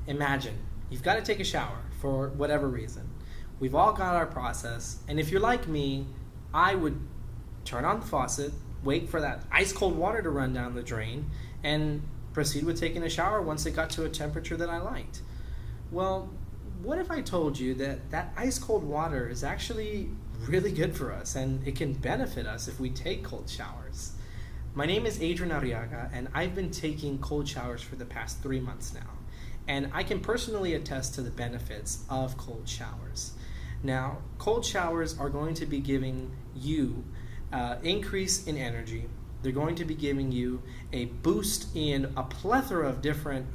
imagine you've got to take a shower for whatever reason. We've all got our process, and if you're like me, I would turn on the faucet, wait for that ice cold water to run down the drain, and proceed with taking a shower once it got to a temperature that I liked. Well, what if I told you that that ice cold water is actually really good for us, and it can benefit us if we take cold showers? My name is AdrianArriaga, and I've been taking cold showers for the past 3 months now, and I can personally attest to the benefits of cold showers. Now, cold showers are going to be giving you increase in energy. They're going to be giving you a boost in a plethora of different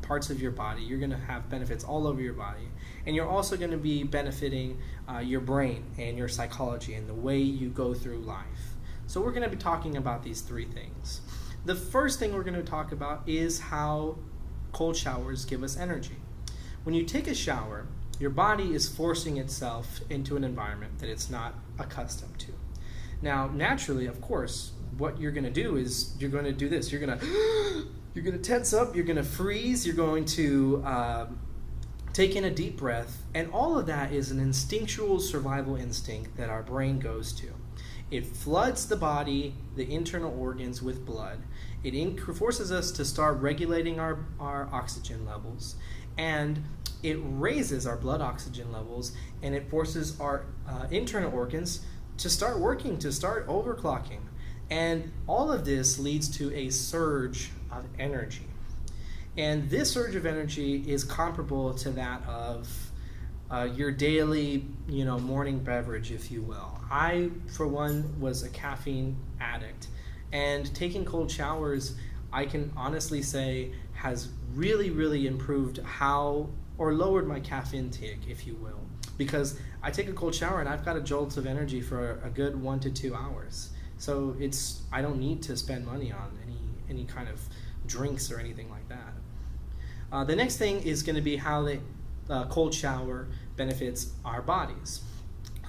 parts of your body. You're going to have benefits all over your body. And you're also going to be benefiting your brain and your psychology and the way you go through life. So we're going to be talking about these 3 things. The first thing we're going to talk about is how cold showers give us energy. When you take a shower, your body is forcing itself into an environment that it's not accustomed to. Now, naturally, of course, what you're going to do is you're going to do this. You're going to tense up, you're going to freeze, you're going to take in a deep breath, and all of that is an instinctual survival instinct that our brain goes to. It floods the body, the internal organs with blood. It forces us to start regulating our oxygen levels, and it raises our blood oxygen levels, and it forces our internal organs to start working, to start overclocking. And all of this leads to a surge of energy. And this surge of energy is comparable to that of your daily, morning beverage, if you will. I, for one, was a caffeine addict. And taking cold showers, I can honestly say, has really, really improved or lowered my caffeine intake, if you will. Because I take a cold shower and I've got a jolt of energy for a good 1 to 2 hours. So I don't need to spend money on any kind of drinks or anything like that. The next thing is going to be how the cold shower benefits our bodies.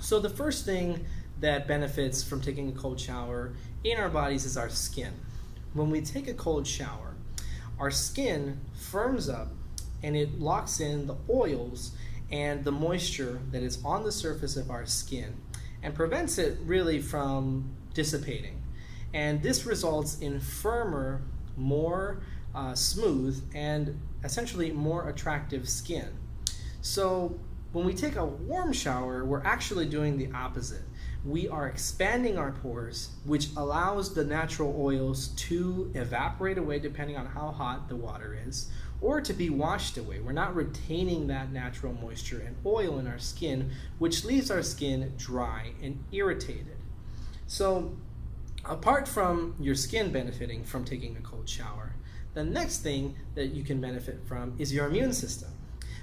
So the first thing that benefits from taking a cold shower in our bodies is our skin. When we take a cold shower, our skin firms up and it locks in the oils and the moisture that is on the surface of our skin and prevents it really from dissipating. And this results in firmer, more smooth, and essentially more attractive skin. So when we take a warm shower, we're actually doing the opposite. We are expanding our pores, which allows the natural oils to evaporate away depending on how hot the water is, or to be washed away. We're not retaining that natural moisture and oil in our skin, which leaves our skin dry and irritated. So apart from your skin benefiting from taking a cold shower, the next thing that you can benefit from is your immune system.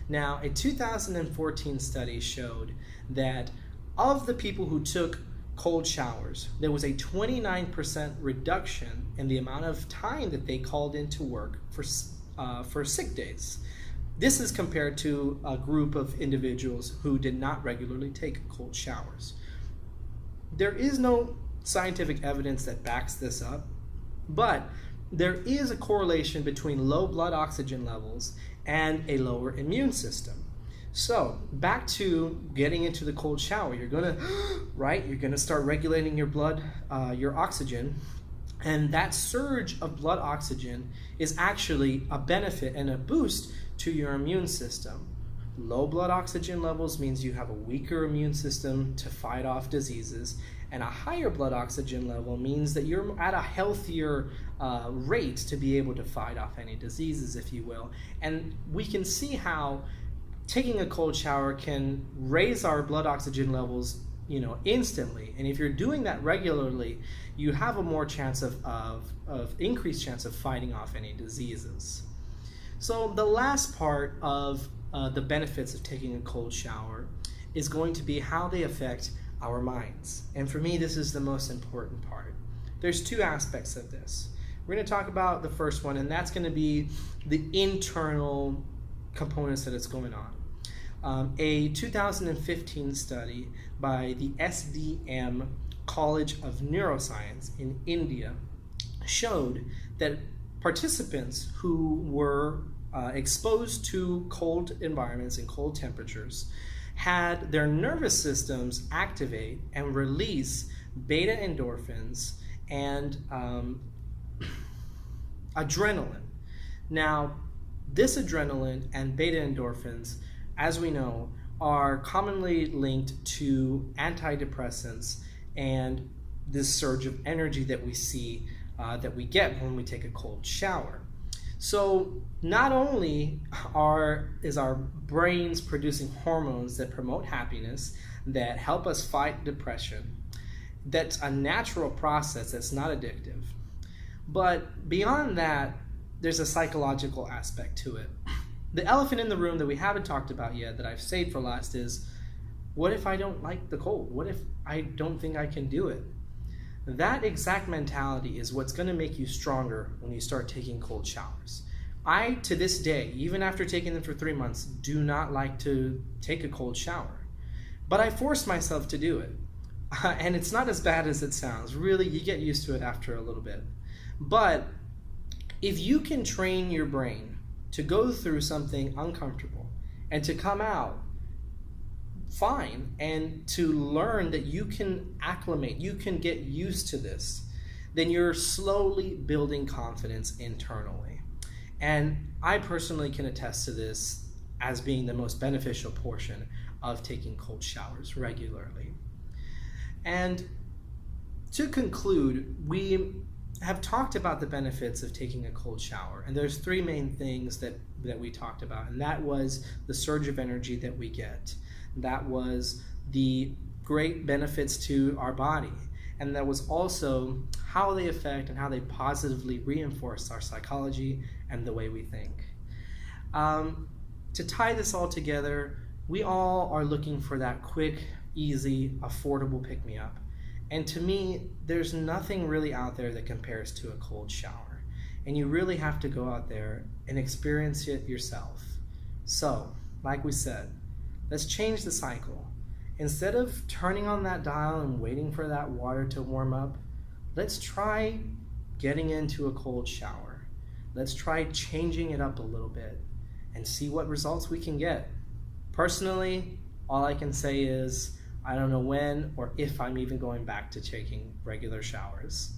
Now, a 2014 study showed that of the people who took cold showers, there was a 29% reduction in the amount of time that they called into work for sick days. This is compared to a group of individuals who did not regularly take cold showers. There is no scientific evidence that backs this up, but there is a correlation between low blood oxygen levels and a lower immune system. So back to getting into the cold shower, you're gonna start regulating your blood, your oxygen, and that surge of blood oxygen is actually a benefit and a boost to your immune system. Low blood oxygen levels means you have a weaker immune system to fight off diseases, and a higher blood oxygen level means that you're at a healthier rate to be able to fight off any diseases, if you will. And we can see how taking a cold shower can raise our blood oxygen levels, instantly. And if you're doing that regularly, you have a more chance of increased chance of fighting off any diseases. So the last part of the benefits of taking a cold shower is going to be how they affect our minds. And for me, this is the most important part. There's 2 aspects of this. We're going to talk about the first one, and that's going to be the internal components that it's going on. A 2015 study by the SDM College of Neuroscience in India showed that participants who were exposed to cold environments and cold temperatures, had their nervous systems activate and release beta endorphins and adrenaline. Now, this adrenaline and beta endorphins, as we know, are commonly linked to antidepressants and this surge of energy that we see, that we get when we take a cold shower. So not only is our brains producing hormones that promote happiness, that help us fight depression, that's a natural process that's not addictive, but beyond that, there's a psychological aspect to it. The elephant in the room that we haven't talked about yet, that I've saved for last, is what if I don't like the cold? What if I don't think I can do it? That exact mentality is what's going to make you stronger when you start taking cold showers. I, to this day, even after taking them for 3 months, do not like to take a cold shower. But I forced myself to do it. And it's not as bad as it sounds. Really, you get used to it after a little bit. But if you can train your brain to go through something uncomfortable and to come out fine, and to learn that you can acclimate, you can get used to this, then you're slowly building confidence internally. And I personally can attest to this as being the most beneficial portion of taking cold showers regularly. And to conclude, we have talked about the benefits of taking a cold shower, and there's 3 main things that we talked about, and that was the surge of energy that we get. That was the great benefits to our body. And that was also how they affect and how they positively reinforce our psychology and the way we think. To tie this all together, we all are looking for that quick, easy, affordable pick-me-up. And to me, there's nothing really out there that compares to a cold shower. And you really have to go out there and experience it yourself. So, like we said, let's change the cycle. Instead of turning on that dial and waiting for that water to warm up, let's try getting into a cold shower. Let's try changing it up a little bit and see what results we can get. Personally, all I can say is I don't know when or if I'm even going back to taking regular showers.